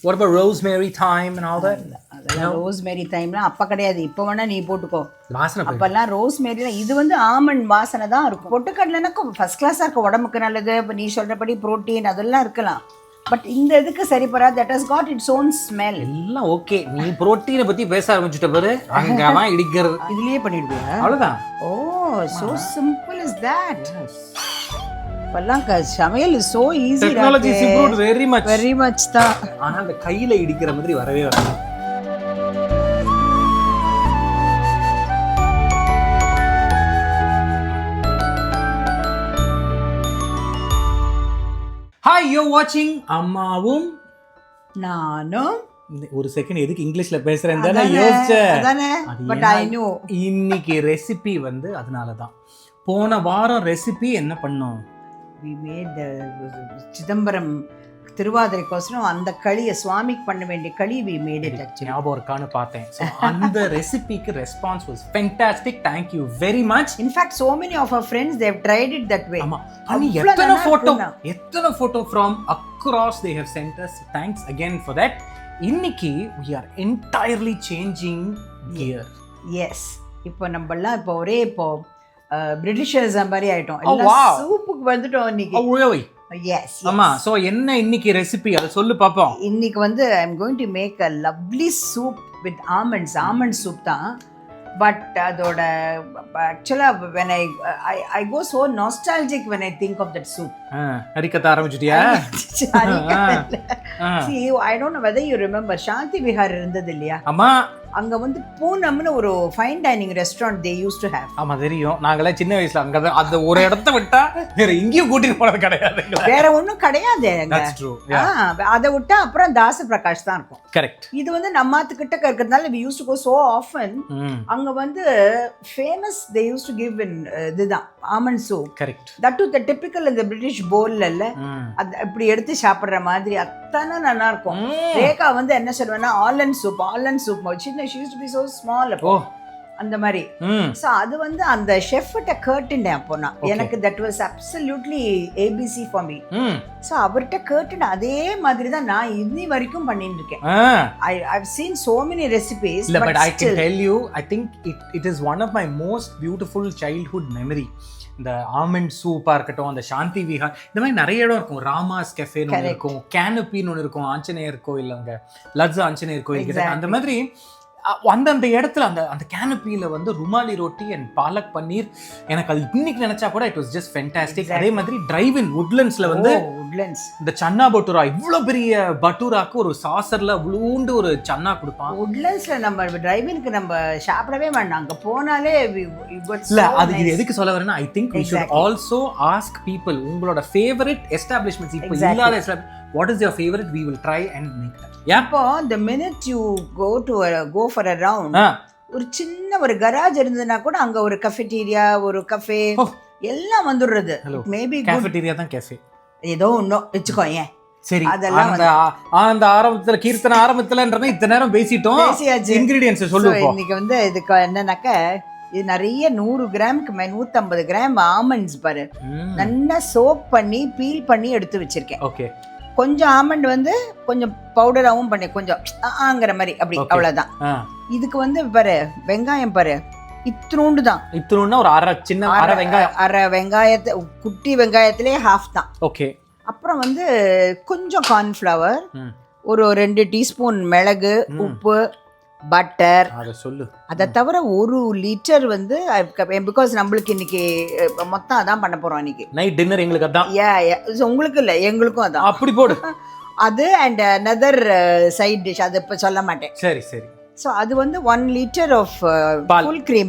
What about rosemary, thyme and all that? அதெல்லாம் rosemary டைம்லாம் அப்போ கிடையாது, இப்போ வேணா நீ போட்டுக்கோ. வாசனை அப்போல்லாம் ரோஸ்மேரிலாம் இது வந்து ஆமண்ட் வாசனை தான் இருக்கும். பொட்டுக்கடலைனாக்கா ஃபர்ஸ்ட் கிளாஸாக இருக்கும், உடம்புக்கு நல்லது. இப்போ நீ சொல்கிறபடி ப்ரோட்டீன் அதெல்லாம் இருக்கலாம். பட் இந்த இதுக்கு சரிப்பரா, that has got it's own smell. எல்லாம் ஓகே. நீ புரோட்டீனை பற்றி பேச ஆரம்பிச்சுட்ட பாரு, அங்கே தான் இடிக்கிறது. இதுலேயே பண்ணிடுவியா? அவ்வளோதான். ஓ, ஸோ சிம்பிள் இஸ் தட். இப்பெல்லாம் சமையல் is so easy. Technology is improved very much தான். ஆனா அந்த கையில இடிக்கிற மாதிரி வரவே வராது. Hi, you're watching அம்மாவும் நானும். ஒரு செகண்ட் எதுக்கு இங்கிலீஷ்ல பேசுறேன்னு தான் யோசிச்சேன். பட் ஐ நோ இன்னைக்கு ரெசிபி வந்து அதனால தான். போன வாரம் ரெசிபி என்ன பண்ணோம்? we made the சிதம்பரம் திருவாதிரைக்கோசரம் அந்த களியை சுவாமிக்கு பண்ண வேண்டிய களி we made it actually. ஞாபகம் இருக்கான்னு பார்த்தேன். So அந்த ரெசிபிக்கு response was fantastic. Thank you very much. In fact, so many of our friends they have tried it that way. ஆமா, எத்தனை photo from across they have sent us. Thanks again for that. இன்னைக்கு we are entirely changing gear. Yes, இப்போ நம்மலாம் இப்போ ஒரே இப்போ Britishers மாதிரி ஆயிட்டோம். சூப்புக்கு வந்துட்டோம் இன்னைக்கு. Oh really? Yes. ஆமா. சோ என்ன இன்னைக்கு ரெசிபி அத சொல்லு பாப்போம். இன்னைக்கு வந்து I am going to make a lovely soup with almonds. Almond soup தான். But அதோட actually when I go so nostalgic when I think of that soup. அரிக்கத்த ஆரம்பிச்சிட்டியா? See, I don't know whether you remember சாந்தி விஹார் இருந்தது இல்லையா? ஆமா. அங்க வந்து பூனம்னு ஒரு fine dining restaurant they used to have. ஆமா தெரியும். நாங்களே சின்ன வயசுல அங்க அந்த ஒரு இடத்தை விட்டா வேற எங்கேயும் கூட்டிட்டு போறது கிடையாது. வேற ஒண்ணும் கிடையாது அங்க. That's true. அத விட்டா அப்புறம் தாச பிரகாஷ் தான் இருக்கும். கரெக்ட். இது வந்து நம்மாத்து கிட்ட இருக்கிறதுனால we used to go so often. அங்க வந்து famous they used to give in இதுதான் almond soup. Correct. That to the typical in the British bowl இல்ல. அது இப்படி எடுத்து சாப்பிடுற மாதிரி அத்தனை நல்லா இருக்கும். ரேகா வந்து என்ன சொல்வேன்னா almond soup சின்ன she used to be so small அப்போ. அந்த மாதிரி. சோ அது வந்து அந்த ஷெஃப் கிட்ட கேட்டுட்டேன் அப்போ நான். எனக்கு that was absolutely ABC for me. So அவர்கிட்ட கேட்டுட்டு அதே மாதிரி தான் நான் இன்னி வரைக்கும் பண்ணிட்டு இருக்கேன். I've seen so many recipes. But I can tell you, I think it is one of my most beautiful childhood memory. இந்த ஆல்மண்ட் சூப்பா இருக்கட்டும், அந்த சாந்தி விஹார், இந்த மாதிரி நிறைய இடம் இருக்கும். ராமாஸ் கெஃபேன்னு ஒன்று இருக்கும், கேனப்பின்னு ஒன்று இருக்கும், ஆஞ்சநேயர் கோயில், அங்கே லட்ஸ் ஆஞ்சநேயர் கோயில் கிட்ட. அந்த மாதிரி அந்தந்த இடத்துல அந்த கேனப்பியில் வந்து ருமாலி ரொட்டி அண்ட் பாலக் பன்னீர், எனக்கு அது இன்னைக்கு நினைச்சா கூட இட் வாஸ் ஜஸ்ட் ஃபென்டாஸ்டிக். அதே மாதிரி டிரைவ் இன் உட்லண்ட்ஸ்ல வந்து இந்த சன்னா பட்டூரா, இவ்வளோ பெரிய பட்டூராக்கு ஒரு சாசர்ல விழுந்து ஒரு சன்னா கொடுப்பான். உட்லண்ட்ஸ்ல நம்ம டிரைவினுக்கு நம்ம சாப்பிடவே வேண்டாம், அங்க போனாலே இல்ல. அது இது எதுக்கு சொல்ல வரேன்னா, I think we should also ask people உங்களோட ஃபேவரட் எஸ்டாப்லிஷ்மெண்ட்ஸ் இப்போ இல்லாத what is your favorite, we will try and make that. அப்போ the minute you go for a round, ஒரு சின்ன ஒரு கராஜ் இருந்ததுன்னா கூட அங்க ஒரு கஃபெட்டீரியா, ஒரு கஃபே எல்லாம் வந்துடுறது. மேபி கஃபெட்டீரியா தான் கஃபே ஏதோ ஒண்ணு வெச்சுக்கோ. ஏன் சரி, அதெல்லாம் அந்த ஆரம்பத்துல கீர்த்தனை ஆரம்பத்துலன்றத இத்தனை நேரம் பேசிட்டோம். இன்கிரிடியன்ட்ஸ் சொல்லுங்க. இன்னைக்கு வந்து இதுக்கு என்னன்னாக்க, இது நிறைய 100 கிராமுக்கு 150 கிராம் ஆமண்ட்ஸ் பாரு, நல்லா சோப் பண்ணி பீல் பண்ணி எடுத்து வச்சிருக்கேன். ஓகே. கொஞ்சம் ஆமண்ட் வந்து கொஞ்சம் பவுடராகவும் பண்ணி கொஞ்சம் ஆங்கிற மாதிரி அப்படி, அவ்வளவுதான். இதுக்கு வந்து பாரு வெங்காயம் பாரு, இத்தினூண்டு தான். இத்தினூண்டா ஒரு அரை வெங்காயத்தை, குட்டி வெங்காயத்திலே ஹாஃப் தான். ஓகே. அப்புறம் வந்து கொஞ்சம் கார்ன்ஃப்ளவர், ஒரு 2 டீஸ்பூன் மிளகு, உப்பு, பட்டர். அதை தவிர 1 லிட்டர் வந்து, பிகாஸ் நம்மளுக்கு இன்னைக்கு மொத்தம் அதான் பண்ண போறோம் இன்னைக்கு நைட் டின்னர். எங்களுக்கு அதான். உங்களுக்கு இல்ல, எங்களுக்கும் அதான். அப்படி போடு. அது அண்ட் another சைட் டிஷ், அது இப்ப சொல்ல மாட்டேன். சரி சரி. ஸோ அது வந்து 1 litre of full cream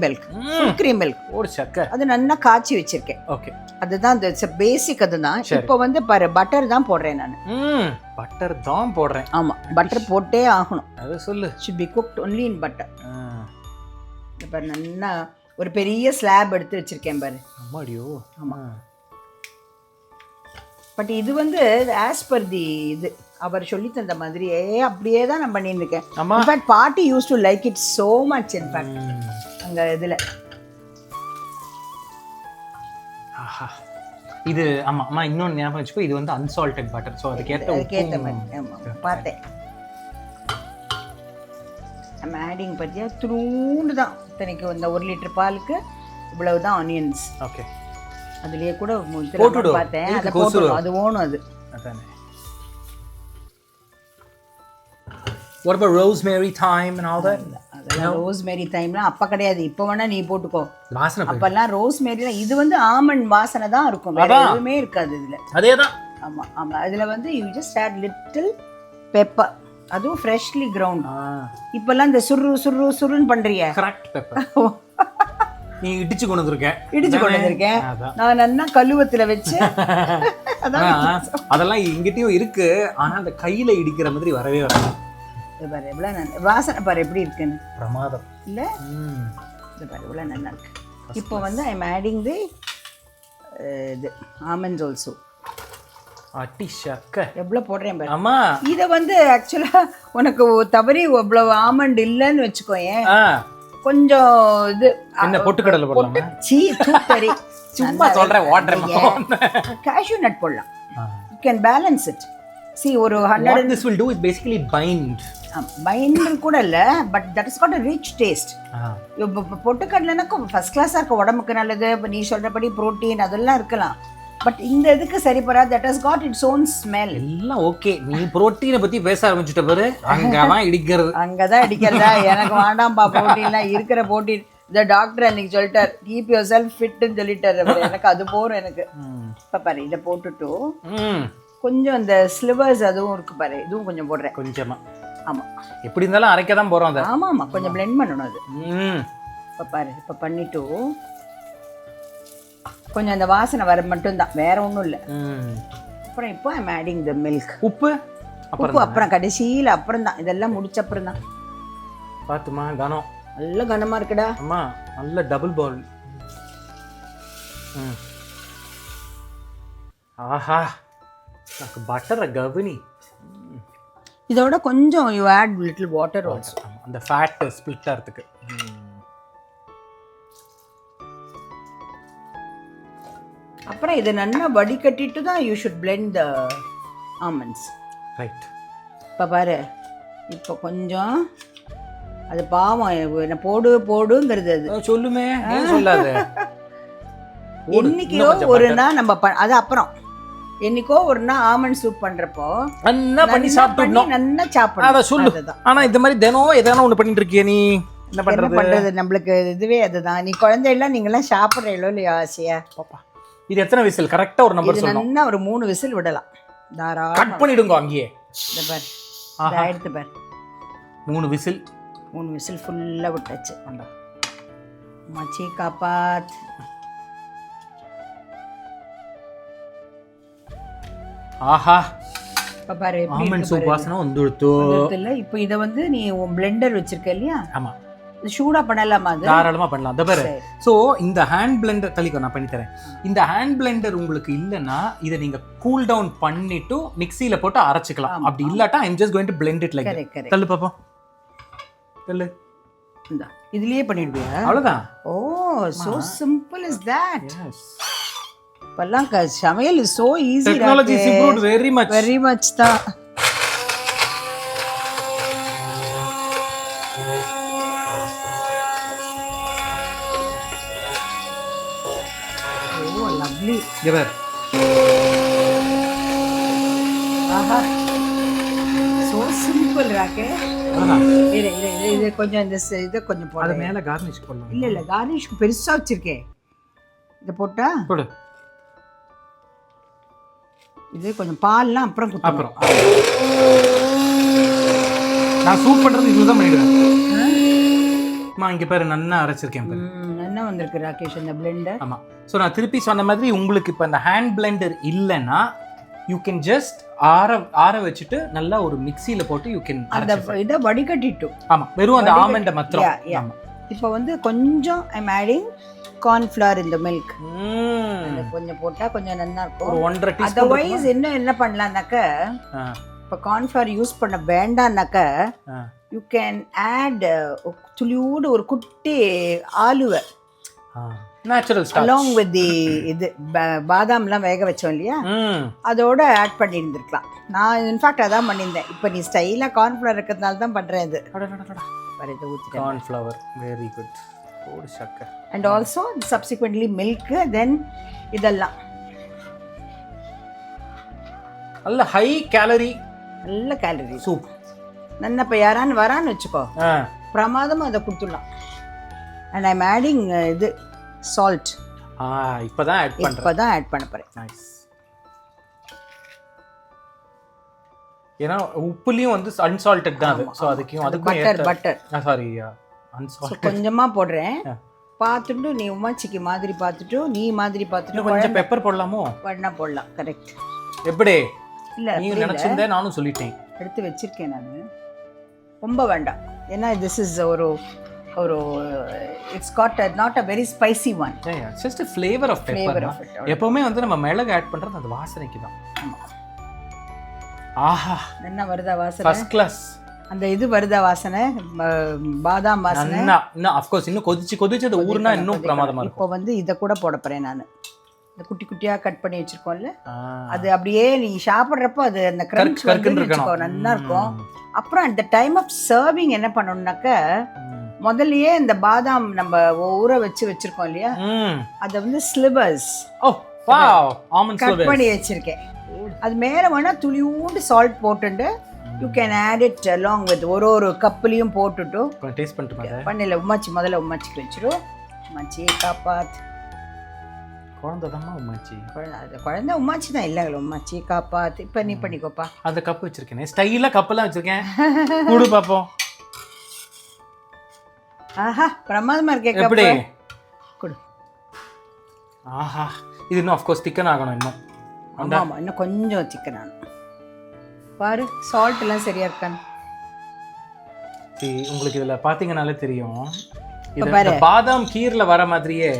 milk ஒரு சக்கரை, அது நல்லா காய்ச்சி வச்சிருக்கேன். ஓகே. அதுதான் பேசிக். அதுதான். இப்போ வந்து பாரு பட்டர் தான் போடுறேன் நான். பட்டர் தான் போடுறேன். ஆமா, பட்டர் போட்டே ஆகணும். அது சொல்லு. should be cooked only in butter. இப்போ நல்லா ஒரு பெரிய ஸ்லாப் எடுத்து வச்சிருக்கேன் பாரு. அம்மாடியோ. ஆமா. பட் இது வந்து ஆஸ் பர் தி இது அவர் சொல்லி தந்த மாதிரி அப்படியே தான் நான் பண்ணிட்டு இருக்கேன். இன்ஃபேக்ட் பாட்டி use to like it so much. In fact அங்க இதுல இது ஆமா அம்மா இன்னொன்று ஞாபகம் வச்சுக்கோ, இது வந்து அன்சால்டட் பட்டர். ஸோ அதுக்கேற்ற மாதிரி பார்த்தேன். நம்ம ஆடிங் பற்றியா துருண்டு தான் இத்தனைக்கு இந்த 1 லிட்டர் பாலுக்கு இவ்வளவு தான் ஆனியன்ஸ். ஓகே. அதுலயே கூட போட்டுடு பார்த்தேன், அதை போட்டுடும், அது ஓணும் அது. அதானே. What about rosemary, thyme and all that? அதெல்லாம் ரோஸ்மேரி டைம்லாம் அப்ப கிடையாது, இப்போ வேணா நீ போட்டுக்கோ. வாசனை அப்பெல்லாம் ரோஸ்மேரிலாம் இது வந்து ஆமண்ட் வாசனை தான் இருக்கும், வேற எதுவுமே இருக்காது இதுல. அதேதான். ஆமா ஆமா. அதுல வந்து you just add little pepper, அதுவும் ஃப்ரெஷ்லி கிரவுண்ட். இப்பெல்லாம் இந்த சுருன்னு பண்றிய கரெக்ட் பெப்பர் நீ இடிச்சு கொண்டு வந்திருக்கேன். நான் நல்லா கழுவத்துல வச்சு அதெல்லாம் இங்கிட்டயும் இருக்கு, ஆனா அந்த கையில இடிக்கிற மாதிரி வரவே வராது. பாரு எவ்வளவு வாசனை பாரு எப்படி இருக்குன்னு. பிரமாதம் இல்ல? இது பாரு எவ்வளவு நல்லா இருக்கு. இப்போ வந்து I am adding the almonds also. எவ்வளவு போடுறேன் பாரு. ஆமா. இத வந்து ஆக்சுவலா உனக்கு தவறி இவ்வளவு ஆமண்ட் இல்லன்னு வச்சுக்கோயேன், கொஞ்சம் இது என்ன பொட்டுக்கடலை போடலாமா? தூக்கறி சும்மா சொல்றேன், வாட்டர் cashew nut போடலாம். You can balance it. See ஒரு 100. What this will do is basically bind. bind கூட இல்ல, but that has got a rich taste. பொட்டுக்கடலைனாக்க ஃபர்ஸ்ட் கிளாஸா இருக்க, உடம்புக்கு நல்லது. நீ சொல்றபடி புரோட்டீன் அதெல்லாம் இருக்கலாம், பட் இந்த இதுக்கு சரிப்பரா. that has got its own smell. எல்லாம் ஓகே. நீ புரோட்டீனை பத்தி பேச ஆரம்பிச்சிட்ட பாரு, அங்கதான் இடிக்கிறது. அங்கதான் இடிக்கிறதா? எனக்கு வேண்டாம்பா புரோட்டீன்லாம். இருக்கிற புரோட்டீன் இந்த டாக்டர் அன்னைக்கு சொல்லிட்டார், கீப் யுவர் செல்ஃப் ஃபிட்னு சொல்லிட்டாரு. எனக்கு அது போறோம் எனக்கு. இப்ப பாரு இதை போட்டுட்டு கொஞ்சம் இந்த ஸ்லிவர்ஸ் அதுவும் இருக்கு பாரு, இதுவும் கொஞ்சம் போடுறேன் கொஞ்சமா. ஆமா, எப்படி இருந்தாலும் அரைக்க தான் போறோம் அதை. ஆமா ஆமா, கொஞ்சம் blend பண்ணணும் அது. இப்ப பாரு, இப்ப பண்ணிட்டு கொஞ்சம் அந்த வாசனை வர மட்டும் தான், வேற ஒண்ணும் இல்ல. அப்புறம் இப்போ ஐம் ஆடிங் தி மில்க். உப்பு அப்புறம் கடைசியில அப்புறம் தான், இதெல்லாம் முடிச்ச அப்புறம் தான். பாத்துமா கனம் நல்ல கனமா இருக்குடா. ஆமா, நல்ல டபுள் பால். ஆஹா, எனக்கு பட்டர் கவனி. இதோட கொஞ்சம் you add little water also, அந்த ஃபேட் ஸ்ப்ளிட் ஆகிறதுக்கு. அப்புறம் இதை நல்லா வடிகட்டிட்டு தான் you should blend the almonds. Right. இப்போ பாரு, இப்போ கொஞ்சம் அது பாவம் என்ன போடுங்கிறது. அது சொல்லுமே, ஏன் சொல்லாது. என்னைக்கோ ஒரு நாள் நம்ம அது அப்புறம் என்னைக்கோ ஒரு நாள் ஆமண்ட் சூப் பண்றப்போ நல்லா பண்ணி சாப்பிடணும், நல்லா சாப்பிடணும். அத சொல்லு. ஆனா இந்த மாதிரி தினம் ஏதான ஒண்ணு பண்ணிட்டு இருக்கியே நீ, என்ன பண்றது? நம்மளுக்கு இதுவே அதுதான். நீ குழந்தை எல்லாம் நீங்க எல்லாம் சாப்பிடுறீங்களோ இல்லையா ஆசையா? பாப்பா இது எத்தனை விசில்? கரெக்டா ஒரு நம்பர் சொல்லணும். நல்லா ஒரு 3 விசில் விடலாம் தாராளமா. கட் பண்ணிடுங்க அங்கேயே. இந்த பாரு, இத எடுத்து பாரு. 3 விசில் ஃபுல்லா விட்டாச்சு. மச்சி காப்பாத். ஆஹா, இப்ப பாரு ஆமண்ட் சூப் வாசனை வந்துடுது. இல்ல இப்போ இத வந்து நீ உன் பிளெண்டர் வச்சிருக்க இல்லையா? ஆமா, சூடா பண்ணலாமா? அது தாராளமா பண்ணலாம். அத பாரு. சோ இந்த ஹேண்ட் பிளெண்டர் தலிக்கோ நான் பண்ணி தரேன். இந்த ஹேண்ட் பிளெண்டர் உங்களுக்கு இல்லனா இத நீங்க கூல் டவுன் பண்ணிட்டு மிக்ஸில போட்டு அரைச்சுக்கலாம். அப்படி இல்லாட்டா I am just going to blend it like that. தள்ளு பாப்போம், தள்ளு. இந்த இதுலயே பண்ணிடுவியா? அவ்வளவுதான். ஓ, so simple is that. Yes. பல்லாம் சமையல் is so easy. Technology is improved very much தான். Oh, lovely. Giver. ஆஹா, so simple Rakesh. இது கொஞ்சம் இந்த இத கொஞ்சம் போடு. அது மேல garnish பண்ணலாம். இல்ல garnishக்கு பெருசா வச்சிருக்கேன். இத போட்டா போடு. இது கொஞ்சம் பால்லாம் அப்புறம் குத்து. அப்புறம் நான் சூப் பண்றது இதுதான் பண்ணிடுவேன். இங்க பாரு, நல்லா அரைச்சிருக்கேன் பாரு. நல்லா வந்திருக்கு ராகேஷ் இந்த பிளெண்டர். ஆமா. சோ நான் திருப்பி சொன்ன மாதிரி உங்களுக்கு இப்ப இந்த ஹேண்ட் பிளெண்டர் இல்லனா யூ கேன் ஜஸ்ட் ஆற வச்சிட்டு நல்லா ஒரு மிக்ஸில போட்டு யூ கேன் அந்த இத வடிகட்டிட்டு. ஆமா, வெறும் அந்த ஆமண்ட மாத்திரம். ஆமா. இப்போ வந்து கொஞ்சம் ஐ அம் adding corn flour in the milk. அது கொஞ்சம் போட்டா கொஞ்சம் நல்லா இருக்கும். ஒரு 1.5 டீஸ்பூன். அதர்வைஸ் என்ன பண்ணலாம்னாக்க, இப்ப corn flour யூஸ் பண்ண வேண்டாம்னாக்க you can add துளியோடு ஒரு குட்டி ஆலுவை natural starch along with the இது பாதாம்லாம் வேக வச்சோம் இல்லையா, அதோட ஆட் பண்ணி இருந்திருக்கலாம். நான் இன்ஃபேக்ட் அதான் பண்ணியிருந்தேன். இப்போ நீ ஸ்டைலாக கார்ன்ஃப்ளவர் இருக்கிறதுனால தான் பண்ணுறேன். இது பாரு இதை ஊற்றிட்டேன். Corn flour very good. போடு சக்கரை. And also subsequently milk, then இதெல்லாம் நல்ல ஹை கேலரி நல்ல கேலரி சூப். நல்லா இப்போ யாரான்னு வரான்னு வச்சுக்கோ, பிரமாதமாக அதை கொடுத்துடலாம். அண்ட் ஐம் ஆடிங் இது சால்ட். இப்போதான் ஆட் பண்ணுறேன். இப்போதான் ஆட் பண்ண போகிறேன். நைஸ். ஏன்னா உப்புலையும் வந்து அன்சால்டட் தான் அது. ஸோ அதுக்கும் பட்டர் சாரி அன்சால்டட் கொஞ்சமாக போடுறேன். பார்த்துட்டு நீ உமாச்சிக்கு மாதிரி பார்த்துட்டு நீ மாதிரி பார்த்துட்டு கொஞ்சம் பெப்பர் போடலாமோ? வேணா போடலாம். கரெக்ட். எப்படி இல்லை நீ நினச்சிருந்தேன், நானும் சொல்லிட்டேன். எடுத்து வச்சிருக்கேன் நான். ரொம்ப வேண்டாம், ஏன்னா திஸ் இஸ் ஒரு it's got not a very spicy one. Just flavour of pepper. எப்பவுமே வந்து நம்ம மிளகு ஆட் பண்றது அந்த வாசனைக்கு தான். ஆஹா என்ன வருதா வாசனை? First class. அந்த இது வருதா வாசனை, பாதாம் வாசனை. இன்னும் ஆஃப் கோர்ஸ் இன்னும் கொதிச்சு அது ஊர்னா இன்னும் பிரமாதமா இருக்கும். இப்போ வந்து இதை கூட போட போறேன் நான். இந்த குட்டி குட்டியா கட் பண்ணி வச்சிருக்கோம்ல, அது அப்படியே நீ சாப்பிட்றப்போ அது அந்த கிரன்ச் வச்சுக்கோ, நல்லா இருக்கும். அப்புறம் அந்த டைம் ஆஃப் சர்விங் என்ன பண்ணணும்னாக்க, முதல்லயே இந்த பாதாம் நம்ம ஊற வச்சிருக்கோம் இல்லையா, அதை வந்து ஸ்லிவர்ஸ் கட் பண்ணி வச்சிருக்கேன். அது மேலே வேணா துளியூண்டு சால்ட் போட்டுட்டு you can add it along with ஒரு கப்புலையும் போட்டுட்டு டேஸ்ட் பண்ணிட்டு பண்ணல. முதல்ல உமாச்சிக்கு வச்சிரும். உமாச்சி காப்பாத். குழந்தைதாம்மா உமாச்சி. குழந்தை உமாச்சி தான். இல்லை உமாச்சி காப்பாத். இப்போ நீ பண்ணிக்கோப்பா. அந்த கப்பு வச்சிருக்கேன், ஸ்டைலாக கப்பெல்லாம் வச்சிருக்கேன். கூடு பார்ப்போம். ஆஹா பிரமாதமா இருக்கே. எப்படி குடு. ஆஹா இது இன்னும் ஆஃப் கோர்ஸ் திக்கன் ஆகணும் இன்னும். ஆமாம், இன்னும் கொஞ்சம் சிக்கன் ஆகணும். பாரு சால்ட் எல்லாம் சரியா இருக்கான்னு. உங்களுக்கு இதுல பாத்தீங்கன்னாலே தெரியும், இது பாதாம் கீர்ல வர மாதிரியே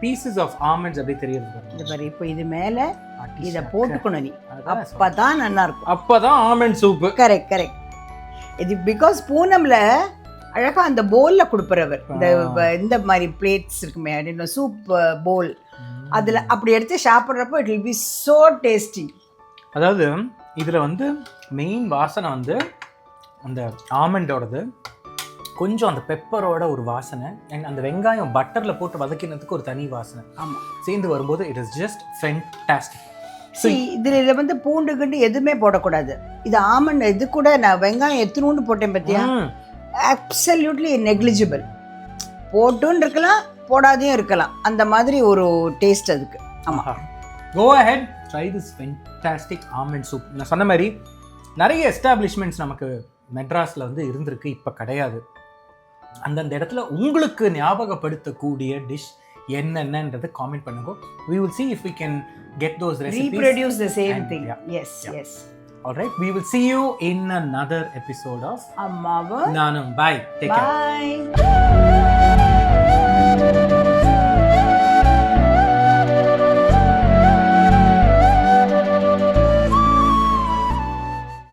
பீசஸ் ஆஃப் ஆல்மண்ட்ஸ் அப்படியே தெரியுது. இந்த பாரு இப்போ இது மேல இத போட்டுக்கணும் நீ, அப்பதான் நல்லா இருக்கும். அப்பதான் ஆல்மண்ட் சூப். Correct correct. இது பிகாஸ் பூனம்ல அழகா அந்த போல்ல கொடுப்பறவர் இந்த மாதிரி பிளேட்ஸ் இருக்குமே, சூப் போல், அதுல அப்படி எடுத்து சாப்பிட்றப்போ it will be so tasty. அதாவது இதுல வந்து மெயின் வாசனை வந்து அந்த ஆல்மண்டோடது, கொஞ்சம் அந்த பெப்பரோட ஒரு வாசனை, அண்ட் அந்த வெங்காயம் பட்டர்ல போட்டு வதக்கினதுக்கு ஒரு தனி வாசனை. ஆமாம், சேர்ந்து வரும்போது இட் இஸ் ஜஸ்ட் ஃபென்டாஸ்டிக். இதுல வந்து பூண்டு கிண்டு எதுவுமே போடக்கூடாது. இது ஆல்மண்ட் இது கூட நான் வெங்காயம் எத்தனூண்டு போட்டேன் பத்தியா, அப்சல்யூட்லி நெக்லிஜிபிள். போட்டும் இருக்கலாம் போடாதையும் இருக்கலாம், அந்த மாதிரி ஒரு டேஸ்ட் அதுக்கு. ஆமா, go ahead try this fantastic almond soup. நான் சொன்ன மாதிரி நிறைய எஸ்டாப்ளிஷ்மெண்ட்ஸ் நமக்கு மெட்ராஸில் வந்து இருந்திருக்கு, இப்போ கிடையாது. அந்தந்த இடத்துல உங்களுக்கு ஞாபகப்படுத்தக்கூடிய டிஷ் என்னென்னன்றது காமெண்ட் பண்ணுங்க. We will see if we can get those recipes. Reproduce the same thing. Yes, yes. All right, we will see you in another episode of Ammavum Naanum. Bye. Take care. Bye.